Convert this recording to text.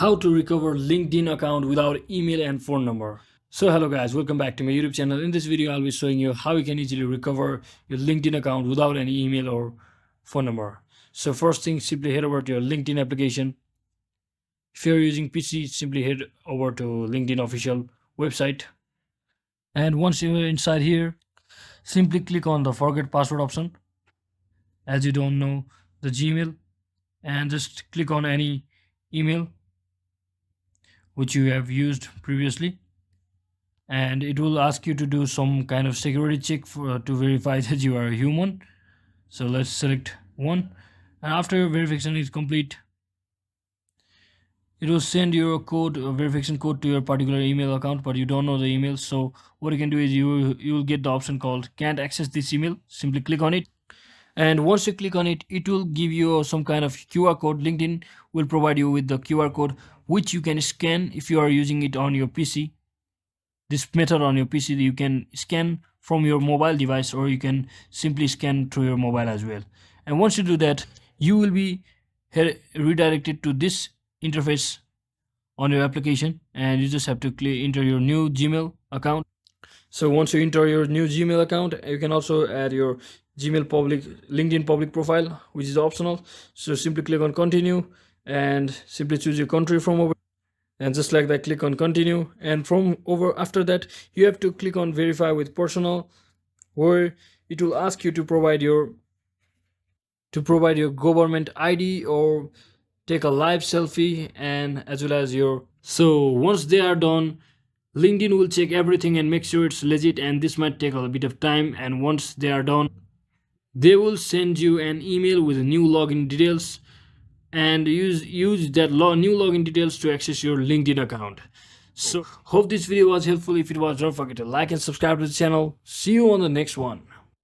How to recover LinkedIn account without email and phone number. So hello guys, welcome back to my YouTube channel. In this video I'll be showing you how you can easily recover your LinkedIn account without any email or phone number. So first thing, simply head over to your LinkedIn application. If you're using PC, simply head over to LinkedIn official website, and once you're inside here, simply click on the forget password option as you don't know the Gmail, and just click on any email which you have used previously, and it will ask you to do some kind of security check to verify that you are a human. So let's select one, and after your verification is complete, it will send your code, a verification code, to your particular email account, but you don't know the email. So what you can do is you will get the option called can't access this email. Simply click on it, and once you click on it, it will give you some kind of QR code. LinkedIn will provide you with the QR code which you can scan if you are using it on your PC. This method on your PC, you can scan from your mobile device, or you can simply scan through your mobile as well. And once you do that, you will be redirected to this interface on your application, and you just have to enter your new Gmail account. So once you enter your new Gmail account, you can also add your LinkedIn public profile, which is optional. So simply click on continue and simply choose your country from over, and just like that, click on continue. And from over after that, you have to click on verify with personal, where it will ask you to provide your government ID or take a live selfie, and as well as your. So once they are done, LinkedIn will check everything and make sure it's legit, and this might take a bit of time. And once they are done, they will send you an email with new login details, and use that new login details to access your LinkedIn account. So hope this video was helpful. If it was, don't forget to like and subscribe to the channel. See you on the next one.